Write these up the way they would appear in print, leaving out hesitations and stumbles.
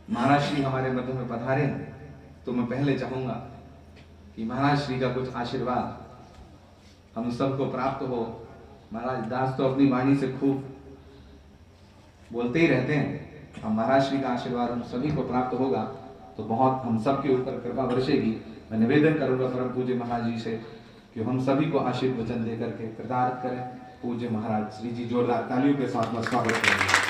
महाराज श्री हमारे मध्य में पधारे, तो मैं पहले चाहूंगा कि महाराज श्री का कुछ आशीर्वाद हम सबको प्राप्त हो। महाराज दास तो अपनी वाणी से खूब बोलते ही रहते हैं, हम महाराज श्री का आशीर्वाद हम सभी को प्राप्त होगा तो बहुत हम सबके ऊपर कृपा बरसेगी। मैं निवेदन करूंगा परम पूज्य महाराज जी से कि हम सभी को आशीर्वचन देकर के कृतार्थ करें। पूज्य महाराज श्री जी जोरदार तालियों के साथ में स्वागत करेंगे।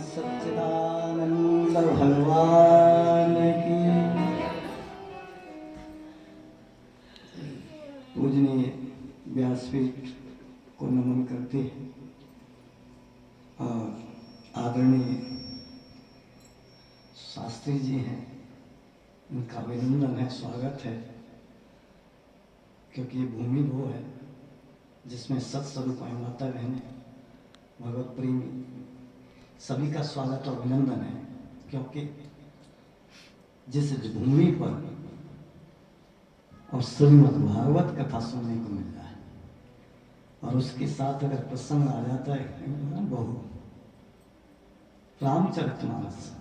सच्चिदानंद भगवान की पूजनीय व्यासपीठ को नमन करते हैं और आदरणीय शास्त्री जी हैं, उनका अभिनंदन है, स्वागत है, क्योंकि ये भूमि वो है जिसमें सत्स्वरूप माता बहने भगवत प्रेमी सभी का स्वागत और अभिनंदन है। क्योंकि जिस भूमि पर और श्रीमद् भागवत कथा सुनने को मिल रहा है और उसके साथ अगर प्रसंग आ जाता है बहु रामचरितमानस,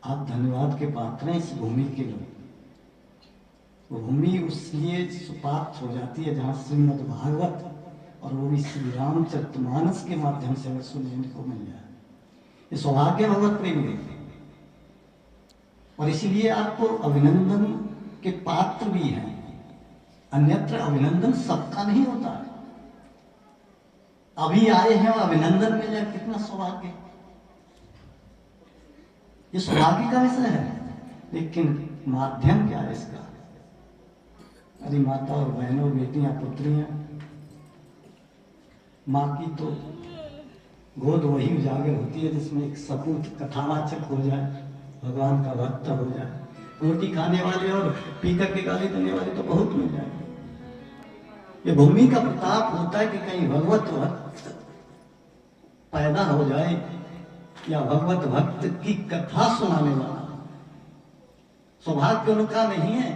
आप धन्यवाद के पात्र हैं इस भूमि के लोग। वो भूमि उसलिए सुपात्र हो जाती है जहाँ श्रीमद् भागवत और वो भी श्री रामचरितमानस के माध्यम से अगर सुनने को मिल जाए, ये सौभाग्य भगवत प्रेमी है। और इसीलिए आपको अभिनंदन के पात्र भी हैं। अन्यत्र अभिनंदन सबका नहीं होता है। अभी आए हैं और अभिनंदन मिल जाए, कितना सौभाग्य। ये सौभाग्य का विषय है, लेकिन माध्यम क्या है इसका? अरे माता और बहनों, बेटियां, पुत्रियां, माँ की तो गोद वही उजागर होती है जिसमें एक सपूत कथावाचक हो जाए, भगवान का भक्त हो जाए। रोटी खाने वाले और पीकर के गाली देने वाले तो बहुत मिल जाएंगे। ये भूमि का प्रताप होता है कि कहीं भगवत भक्त पैदा हो जाए या भगवत भक्त की कथा सुनाने वाला। सौभाग्य उनका नहीं है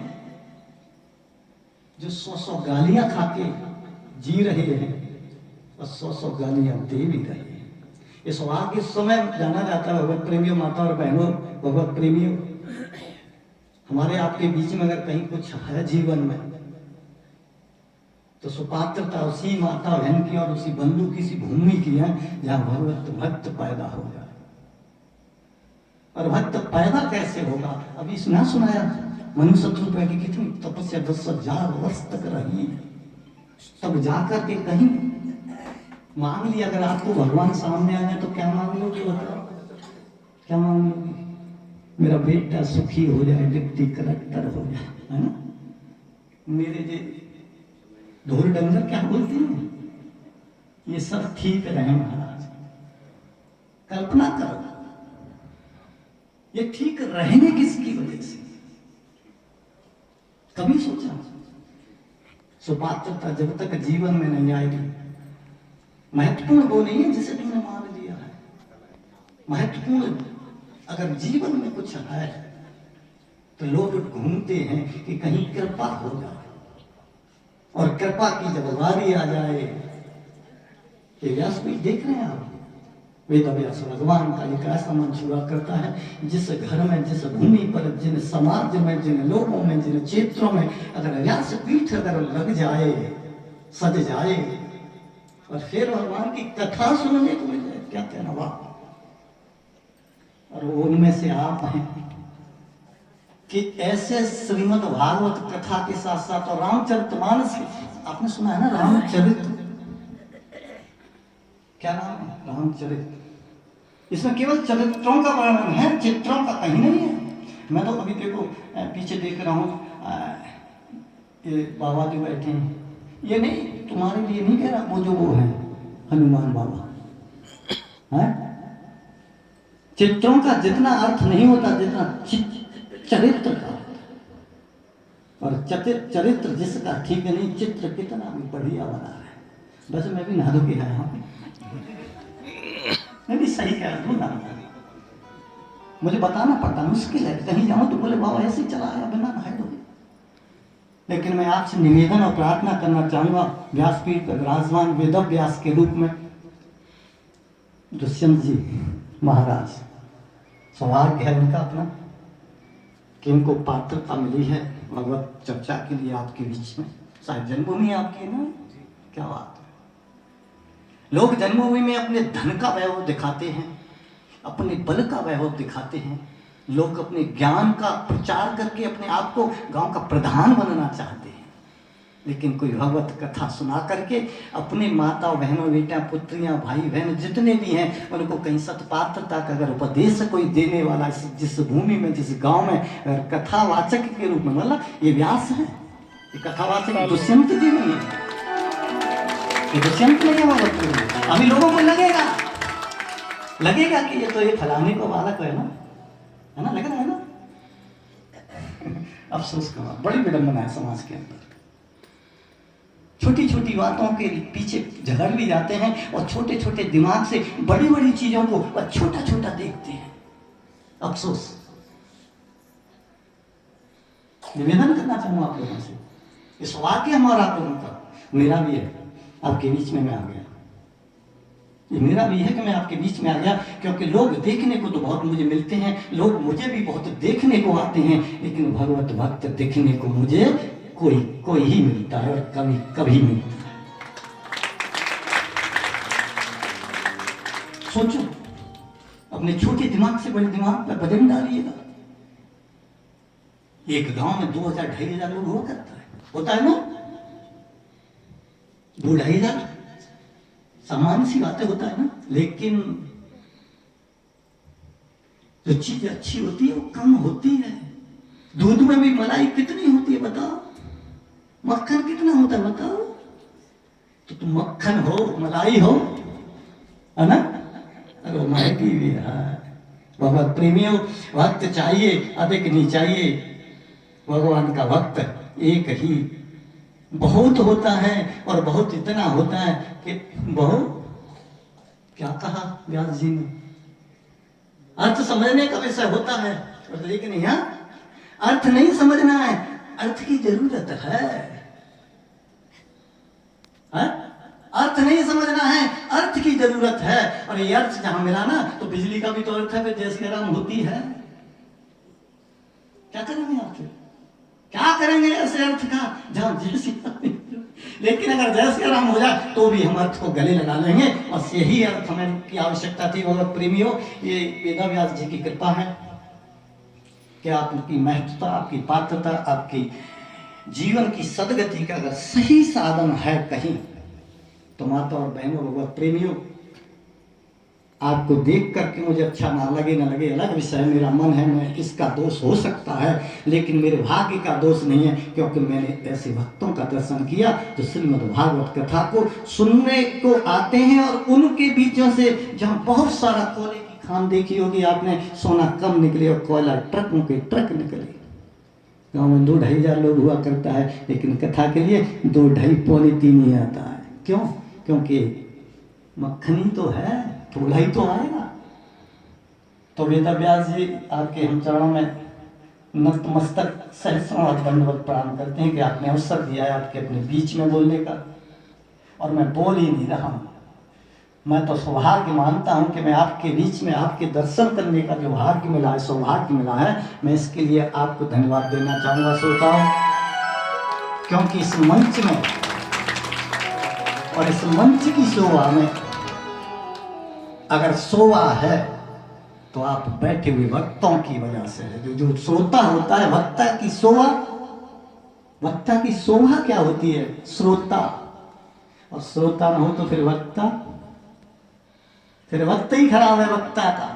जो 100 गालियां खाके जी रहे हैं और 100 गालियां दे भी रहे हैं। ये सौभाग्य इस समय जाना जाता है भगवत प्रेमियों, माता और बहनों, भगवत प्रेमियों, हमारे आपके बीच में अगर कहीं कुछ है जीवन में तो सुपात्रता उसी माता बहन की और उसी बंधु की, सी भूमि की है जहां भगवत भक्त पैदा हो जाए। और भक्त पैदा कैसे होगा? अभी सुना सुनाया मनुष्य रुपए की कितनी तपस्या 10,000 वर्ष तक रही, तब जाकर के कहीं मांग लिया। अगर आपको भगवान सामने आ जाए तो क्या मांग लोगे? बताओ, क्या मांग लोगे? मेरा बेटा सुखी हो जाए, डिप्टी कलेक्टर हो जाए, है ना? मेरे जे ढोल डंगर क्या बोलते हैं, ये सब ठीक रहे महाराज। कल्पना करो, ये ठीक रहेंगे किसकी वजह से? कभी सोचा? सुपात्रता जब तक जीवन में नहीं आएगी, महत्वपूर्ण वो नहीं है जिसे तुमने मान लिया है। महत्वपूर्ण अगर जीवन में कुछ है तो लोग घूमते हैं कि कहीं कृपा हो जाए, और कृपा की जब बारी आ जाए, ये व्यास भी देख रहे हैं आप, वेद व्यास भगवान का एक ऐसा मंच हुआ करता है जिस घर में, जिस भूमि पर, जिन समाज में, जिन लोगों में, जिन क्षेत्रों में अगर व्यास पीठ अगर लग जाए, सज जाए, और फिर भगवान की कथा सुनने को मिल जाए, क्या कहना वाह। और उनमें से आप हैं कि ऐसे श्रीमद् भागवत कथा के साथ साथ और रामचरितमानस, आपने सुना है ना रामचरित, क्या नाम है? रामचरित। इसमें केवल चरित्रों का वर्णन है, चित्रों का कहीं नहीं है। मैं तो अभी देखो पीछे देख रहा हूँ, ये बाबा जो बैठे हैं, ये नहीं, तुम्हारे लिए नहीं कह रहा, वो है हनुमान बाबा है। चित्रों का जितना अर्थ नहीं होता जितना चरित्र का। और चरित्र जिसका ठीक नहीं, चित्र कितना भी बढ़िया बना है। बस मैं भी नहा के आया हूँ, मैं भी सही कह रहा हूँ, नहा मुझे बताना पड़ता, मुश्किल है। कहीं जाऊँ तो बोले बाबा ऐसे ही चला आया बिना नहाए धोए। लेकिन मैं आपसे निवेदन और प्रार्थना करना चाहूंगा, व्यासपीठ पर विराजमान वेद व्यास के रूप में दुष्यंत जी महाराज, सौभाग्य है उनका अपना कि इनको पात्रता मिली है भगवत चर्चा के लिए आपके बीच में। शायद जन्मभूमि आपकी ना, क्या बात है। लोग जन्मभूमि में अपने धन का वैभव दिखाते हैं, अपने बल का वैभव दिखाते हैं। लोग अपने ज्ञान का प्रचार करके अपने आप को गांव का प्रधान बनना चाहते हैं, लेकिन कोई भगवत कथा सुना करके अपने माता बहनों, बेटा, पुत्रियां, भाई बहन जितने भी हैं उनको कहीं सत्पात्रता का अगर उपदेश कोई देने वाला जिस भूमि में, जिस गांव में अगर कथावाचक के रूप में, मतलब ये व्यास है, ये कथावाचक दुष्यंत जी नहीं है, ये दुष्यंत नहीं है भगवत के रूप। अभी लोगों को लगेगा कि ये तो ये फलाने को बालक है ना, लग रहा है ना। अफसोस का बात, बड़ी विडंबना है समाज के अंदर। छोटी छोटी बातों के पीछे झगड़ भी जाते हैं और छोटे छोटे दिमाग से बड़ी बड़ी चीजों को छोटा छोटा देखते हैं। अफसोस। निवेदन करना चाहूंगा आप लोगों से, इस वाक्य हमारा आप लोगों का, मेरा भी है, आपके बीच में मैं आ गया। ये मेरा भी है कि मैं आपके बीच में आ गया, क्योंकि लोग देखने को तो बहुत मुझे मिलते हैं, लोग मुझे भी बहुत देखने को आते हैं, लेकिन भगवत भक्त देखने को मुझे कोई ही मिलता है और कभी कभी मिलता है। सोचो, अपने छोटे दिमाग से बड़े दिमाग पर वजन डालिएगा। एक गांव में 2000-2500 लोग हुआ करता है, होता है ना, 2-2500, सामान्य सी बातें होता है ना। लेकिन जो चीज अच्छी होती है वो कम होती है। दूध में भी मलाई कितनी होती है बताओ, मक्खन कितना होता है बताओ। तो तुम मक्खन हो, मलाई हो, है ना, अरे महकी भी है। भगवत प्रेमियों, भक्त चाहिए, अधिक नहीं चाहिए। भगवान का भक्त एक ही बहुत होता है, और बहुत इतना होता है कि बहुत, क्या कहा व्यास जी ने, अर्थ समझने का विषय होता है, लेकिन यहाँ अर्थ नहीं समझना है, अर्थ की जरूरत है। अर्थ नहीं समझना है, अर्थ की जरूरत है। और ये अर्थ जहां मिला ना, तो बिजली का भी तो अर्थ है, जय श्री राम होती है। क्या करेंगे आप, क्या करेंगे ऐसे अर्थ का जहां जय श्री राम। लेकिन अगर जय श्री राम हो जाए तो भी हम अर्थ को गले लगा लेंगे, और यही अर्थ हमें की आवश्यकता थी। भगवत प्रेमियों, ये वेद व्यास जी की कृपा है कि आपकी महत्वता, आपकी पात्रता, आपकी जीवन की सदगति का अगर सही साधन है कहीं, तो माता और बहनों, भगवत प्रेमियों, आपको देख करके मुझे अच्छा ना लगे अलग विषय, मेरा मन है, मैं इसका दोष हो सकता है, लेकिन मेरे भाग्य का दोष नहीं है, क्योंकि मैंने ऐसे भक्तों का दर्शन किया जो श्रीमद् भागवत कथा को सुनने को आते हैं, और उनके बीचों से जहाँ बहुत सारा कोयले की खान देखी होगी आपने, सोना कम निकले और कोयला ट्रकों के ट्रक निकले। गाँव में 2-2500 लोग हुआ करता है, लेकिन कथा के लिए 2-2.5-3 ही आता है। क्यों? क्योंकि मक्खनी तो है, थोड़ा ही तो आएगा। तो वेद व्यास जी, आपके हम चरणों में नतमस्तक सहस्रों दंडवत प्रणाम करते हैं कि आपने अवसर दिया है आपके अपने बीच में बोलने का, और मैं बोल ही नहीं रहा हूँ। मैं तो सौभाग्य मानता हूँ कि मैं आपके बीच में आपके दर्शन करने का जो भाग्य मिला है, सौभाग्य मिला है, मैं इसके लिए आपको धन्यवाद देना चाहूँगा श्रोताओं। क्योंकि इस मंच में और इस मंच की शोभा में अगर शोभा है तो आप बैठे हुए भक्तों की वजह से है। जो श्रोता होता है, वक्ता की शोभा, वक्ता की शोभा क्या होती है? श्रोता। और श्रोता न हो तो फिर वक्ता ही खराब है वक्ता का।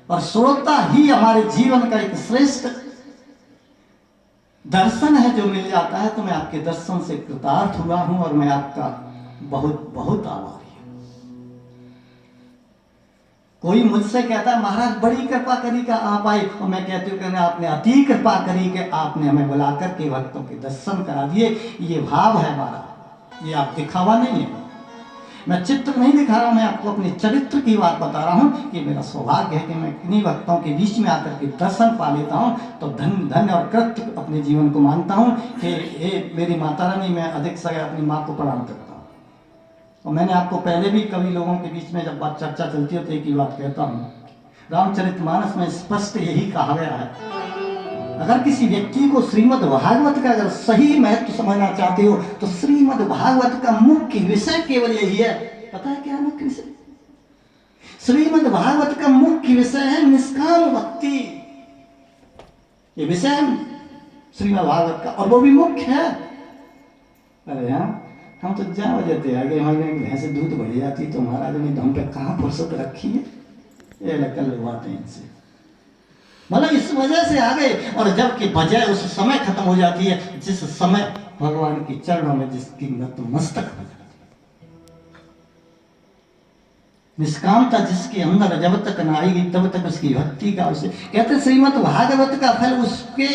और श्रोता ही हमारे जीवन का एक श्रेष्ठ दर्शन है जो मिल जाता है। तो मैं आपके दर्शन से कृतार्थ हुआ हूं, और मैं आपका बहुत बहुत आभारी हूं। कोई मुझसे कहता है महाराज बड़ी कृपा करी का आप आए, और मैं कहती हूँ आपने अति कृपा करी कि आपने हमें बुलाकर के भक्तों के दर्शन करा दिए। ये भाव है हमारा, ये आप दिखावा नहीं है। मैं चित्र नहीं दिखा रहा हूं, मैं आपको अपने चरित्र की बात बता रहा हूं कि मेरा सौभाग्य है कि मैं इन्हीं भक्तों के बीच में आकर के दर्शन पा लेता हूं। तो धन्य और कृत्य अपने जीवन को मानता हूं कि ये मेरी माता रानी, मैं अधिक से अपनी माँ को प्रणाम करता हूं। और मैंने आपको पहले भी कभी लोगों के बीच में जब बात चर्चा चलती है तो एक ही बात कहता हूं, रामचरितमानस में स्पष्ट यही कहा गया है, अगर किसी व्यक्ति को श्रीमद् भागवत का अगर सही महत्व समझना चाहते हो तो श्रीमद् भागवत का मुख्य विषय केवल यही है। पता है क्या मुख्य विषय? श्रीमद् भागवत का मुख्य विषय है निष्काम भक्ति। ये विषय है श्रीमद् भागवत का, और वो भी मुख्य है। अरे हाँ, हम तो जा बजाते आगे, हमारे भैंस दूध बढ़ जाती तो महाराज ने तो हम पे कहाँ फुर्सत रखी है, ये लगता लगवाते हैं इनसे, मतलब इस वजह से आ गए। और जबकि बजाय उस समय खत्म हो जाती है जिस समय भगवान के चरणों में जिसकी नतमस्तक हो जाती है। निष्कामता जिसके अंदर जब तक न आएगी तब तक उसकी भक्ति का, उसे कहते श्रीमद् भागवत का फल उसके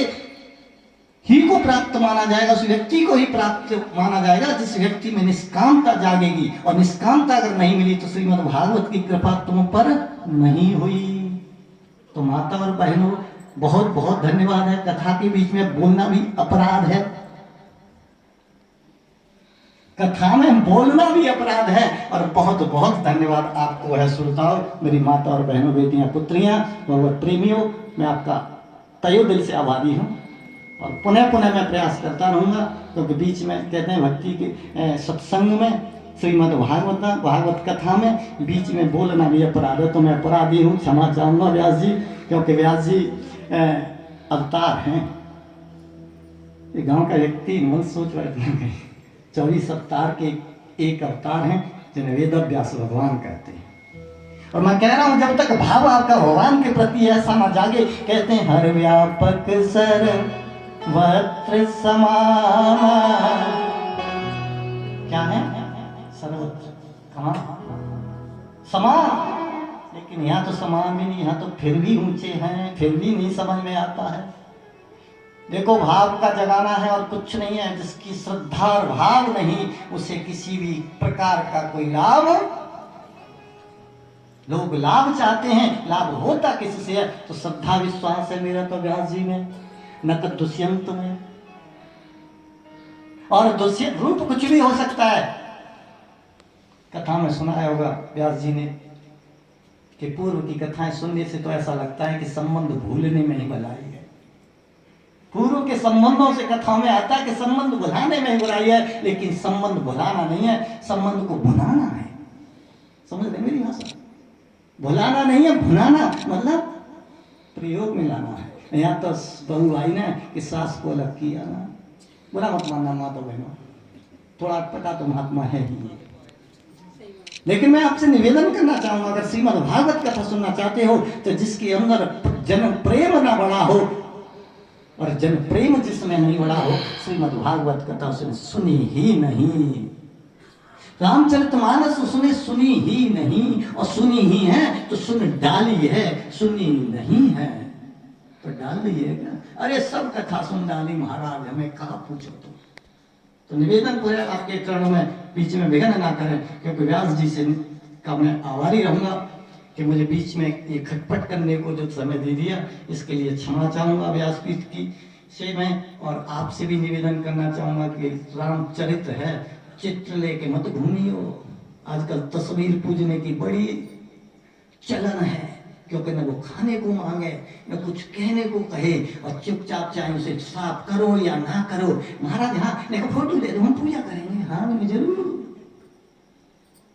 ही को प्राप्त माना जाएगा, उस व्यक्ति को ही प्राप्त माना जाएगा जिस व्यक्ति में निष्कामता जागेगी। और निष्कामता अगर नहीं मिली तो श्रीमद् भागवत की कृपा तुम पर नहीं हुई। तो माता और बहनों, बहुत बहुत धन्यवाद है। कथा के बीच में बोलना भी अपराध है, कथा में बोलना भी अपराध है। और बहुत बहुत धन्यवाद आपको है श्रोताओं, मेरी माता और बहनों, बेटियां, पुत्रियां, भगवत प्रेमियों, मैं आपका तहे दिल से आभारी हूं। और पुनः पुनः मैं प्रयास करता रहूंगा, क्योंकि बीच में कहते हैं भक्ति के सत्संग में, श्रीमद् भागवत कथा में बीच में बोलना भी अपराध है। तो मैं अपराधी हूँ, क्षमा चाहूँगा व्यास जी, क्योंकि व्यास जी अवतार हैं। ये गांव का व्यक्ति मन सोच रहे थे 24 अवतार के एक अवतार हैं जिन्हें वेद व्यास भगवान कहते हैं। और मैं कह रहा हूँ जब तक भाव आपका भगवान के प्रति ऐसा ना जागे, कहते हैं हर व्यापक सर वत्र समान, क्या है सर्वत्र, कहाँ समान, लेकिन यहाँ तो समान भी नहीं, यहाँ तो फिर भी ऊंचे हैं, फिर भी नहीं समझ में आता है। देखो भाव का जगाना है और कुछ नहीं है। जिसकी श्रद्धा और भाव नहीं उसे किसी भी प्रकार का कोई लाभ, लोग लाभ चाहते हैं, लाभ होता किससे है? तो श्रद्धा विश्वास है मेरा तो व्यास जी में, न तो दुष्यंत में। और दुष्यंत रूप कुछ भी हो सकता है। कथा में सुनाया होगा व्यास जी ने कि पूर्व की कथाएं सुनने से तो ऐसा लगता है कि संबंध भूलने में ही भलाई है। पूर्व के संबंधों से कथाओं में आता है कि संबंध भुलाने में ही बुराई है, लेकिन संबंध भुलाना नहीं है, संबंध को भुनाना है। समझ रहे मेरी भाषा? भुलाना नहीं है, भुनाना मतलब प्रयोग में लाना है। यहाँ तो बहू भाई ने कि सास को अलग किया ना, बुरा मत मानना माता बहनों, थोड़ा अटपटा तो महात्मा है ही। लेकिन मैं आपसे निवेदन करना चाहूंगा, अगर श्रीमद् भागवत कथा सुनना चाहते हो तो जिसके अंदर जन प्रेम ना बड़ा हो, और जन प्रेम जिसमें नहीं बड़ा हो, श्रीमद् भागवत कथा उसने सुनी ही नहीं। रामचरितमानस उसने सुनी ही नहीं, और सुनी ही है तो सुन डाली है, सुनी नहीं है तो डाल दीजिएगा। अरे सब कथा सुन डाली महाराज, हमें कहा पूछो तो निवेदन को है आपके चरणों में, बीच में विघ्न ना करें, क्योंकि व्यास जी से का मैं आभारी रहूंगा कि मुझे बीच में ये खटपट करने को जो समय दे दिया, इसके लिए क्षमा चाहूंगा व्यासपीठ की से मैं। और आपसे भी निवेदन करना चाहूंगा कि रामचरित्र है, चित्र लेके मत घूमियो। आजकल तस्वीर पूजने की बड़ी चलन है, क्योंकि न वो खाने को मांगे न कुछ कहने को कहे, और चुपचाप चाहे उसे साफ करो या ना करो। महाराज हाँ देखो फोटो दे दो, हम पूजा करेंगे। हाँ जरूर,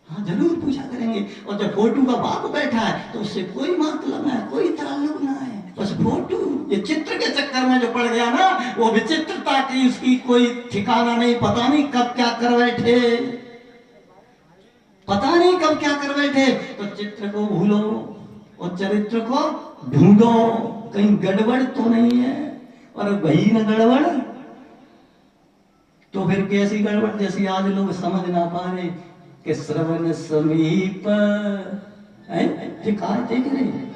हाँ जरूर पूजा करेंगे। और जब फोटो का बाप बैठा है तो उससे कोई मतलब ना है, कोई ताल्लुक ना है, बस फोटो। ये चित्र के चक्कर में जो पड़ गया ना, वो विचित्रता की उसकी कोई ठिकाना नहीं, पता नहीं कब क्या कर बैठे, पता नहीं कब क्या कर बैठे। तो चित्र को भूलो और चरित्र को ढूंढो, कहीं गड़बड़ तो नहीं है। और वही न गड़बड़ तो फिर कैसी गड़बड़, जैसी आज लोग समझ ना पा रहे कि श्रवण समीप देख रहे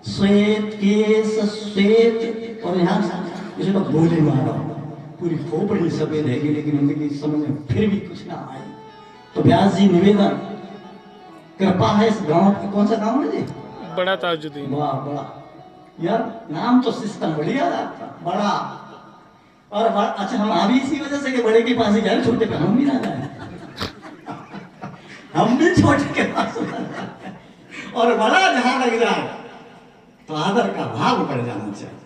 श्वेत केस श्वेत, और यहाँ इसे तो बोले मारो पूरी खोपड़ी सफेद है, लेकिन उनकी समझ में फिर भी कुछ ना आए। तो व्यास जी निवेदन, कृपा है इस गांव की, कौन सा गांव है जी? बड़ा ताजुद्दीन। वाह बड़ा, यार नाम तो सिस्टम बढ़िया है आपका, बड़ा। और अच्छा, हम आ भी इसी वजह से कि बड़े के पास ही जाए, छोटे पे हम भी ना जाए। हम भी छोटे के पास ना जाए। और बड़ा जहां लग जाए तो आदर का भाव बढ़ जाना चाहिए।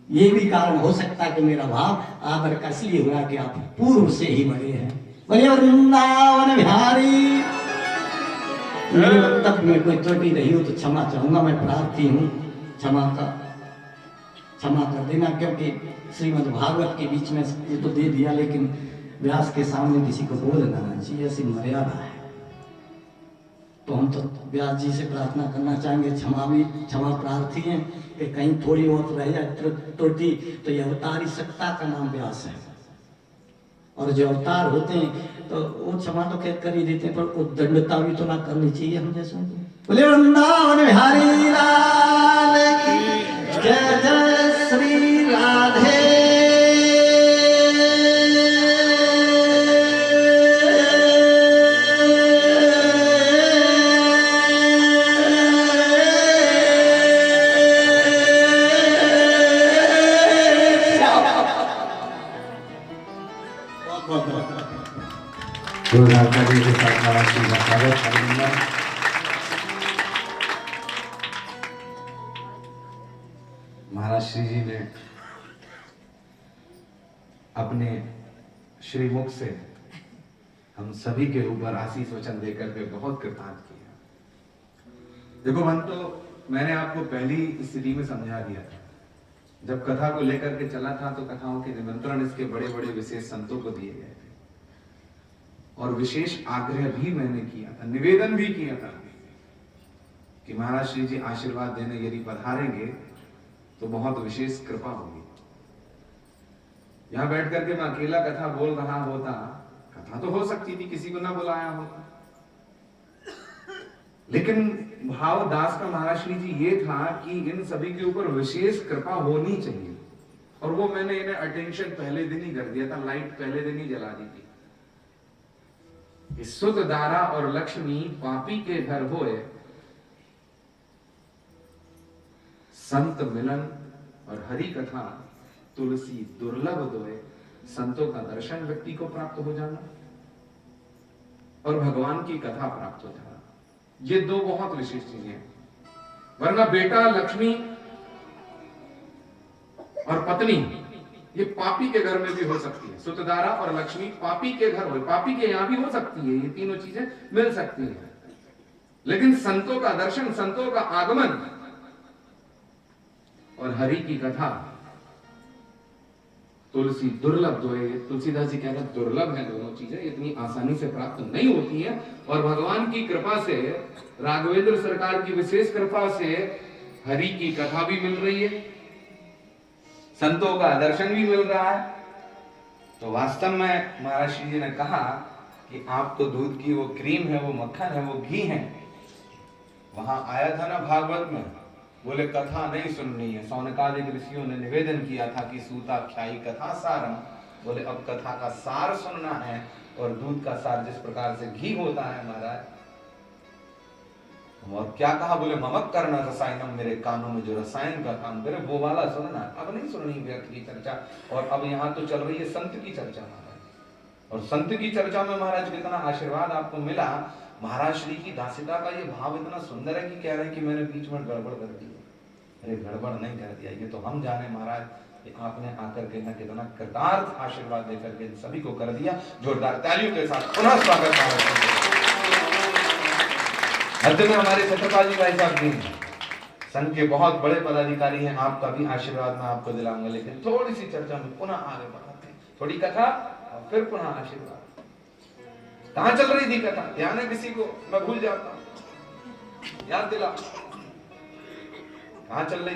ये भी कारण हो सकता है कि मेरा भाव आदर का इसलिए हुआ कि आप पूर्व से ही बड़े हैं। बोले वृंदावन बिहारी। मेरे वक्तव्य में कोई त्रुटि रही हो तो क्षमा चाहूंगा, मैं प्रार्थी हूँ, क्षमा कर देना, क्योंकि श्रीमद् भागवत के बीच में ये तो दे दिया, लेकिन व्यास के सामने किसी को बोलना नहीं चाहिए, ऐसी मर्यादा है। तो हम तो व्यास जी से प्रार्थना करना चाहेंगे, क्षमा प्रार्थी हैं कि कहीं थोड़ी बहुत रह जाए त्रुटि, तो ये अवतारी सत्ता का नाम व्यास है। और जो अवतार होते हैं तो वो क्षमा तो खैर कर ही देते हैं, पर उद्दंडता भी तो ना करनी चाहिए हम जैसे। बोले वृंदावन बिहारी लाल की जय, जय श्री राधे। के साथ महाराज श्री का स्वागत करूंगा। महाराज श्री जी ने अपने श्रीमुख से हम सभी के ऊपर आशीष वचन देकर के बहुत कृतार्थ किया। देखो मन तो मैंने आपको पहली स्थिति में समझा दिया था, जब कथा को लेकर के चला था तो कथाओं के निमंत्रण इसके बड़े बड़े विशेष संतों को दिए गए थे और विशेष आग्रह भी मैंने किया था, निवेदन भी किया था कि महाराज श्री जी आशीर्वाद देने यदि पधारेंगे तो बहुत विशेष कृपा होगी। यहां बैठ करके मैं अकेला कथा बोल रहा होता, कथा तो हो सकती थी, किसी को ना बुलाया होता, लेकिन भाव दास का महाराज श्री जी ये था कि इन सभी के ऊपर विशेष कृपा होनी चाहिए। और वो मैंने इन्हें अटेंशन पहले दिन ही कर दिया था, लाइट पहले दिन ही जला दी थी। सुत दारा और लक्ष्मी पापी के घर होए, संत मिलन और हरि कथा तुलसी दुर्लभ दोए। संतों का दर्शन व्यक्ति को प्राप्त हो जाना और भगवान की कथा प्राप्त हो जाना, ये दो बहुत विशेष चीजें हैं। वरना बेटा, लक्ष्मी और पत्नी ये पापी के घर में भी हो सकती है। सुतदारा और लक्ष्मी पापी के घर हो, पापी के यहां भी हो सकती है, ये तीनों चीजें मिल सकती हैं। लेकिन संतों का दर्शन, संतों का आगमन और हरि की कथा तुलसी दुर्लभ जो है, तुलसीदास जी कह रहे हैं दुर्लभ है दोनों चीजें, इतनी आसानी से प्राप्त नहीं होती है। और भगवान की कृपा से, राघवेंद्र सरकार की विशेष कृपा से हरि की कथा भी मिल रही है, संतों का दर्शन भी मिल रहा है। तो वास्तव में महाराज श्री जी ने कहा कि आप तो दूध की वो क्रीम है, वो मक्खन है, वो घी है। वहां आया था ना भागवत में, बोले कथा नहीं सुननी है। सौनकादिक ऋषियों ने निवेदन किया था कि सूताख्यायी कथा सारम, बोले अब कथा का सार सुनना है। और दूध का सार जिस प्रकार से घी होता है महाराज, और क्या कहा, बोले ममक करना रसायनम, मेरे कानों में जो रसायन का काम करे वो वाला सुनना। अब नहीं सुननी व्यर्थ की चर्चा। और अब यहाँ तो चल रही है संत की चर्चा महाराज, और संत की चर्चा में महाराज कितना आशीर्वाद आपको मिला। महाराज श्री की दासिता का ये भाव इतना सुंदर है कि कह रहे हैं कि मैंने बीच में गड़बड़ कर दी। अरे गड़बड़ नहीं कर दिया, ये तो हम जाने महाराज कि आपने आकर के ना कितना कृतार्थ आशीर्वाद देकर के सभी को कर दिया। जोरदार तालियों के साथ पुनः स्वागत महाराज। अंत में हमारे छत्रपाल भाई साहब जी संघ के बहुत बड़े पदाधिकारी हैं, आपका भी आशीर्वाद मैं आपको दिलाऊंगा। लेकिन थोड़ी सी चर्चा में पुनः आगे बढ़ाते हैं, थोड़ी कथा और फिर पुनः आशीर्वाद। कहाँ चल रही थी कथा, ध्यान है किसी को? मैं भूल जाता हूँ, याद दिला। कहाँ चल रही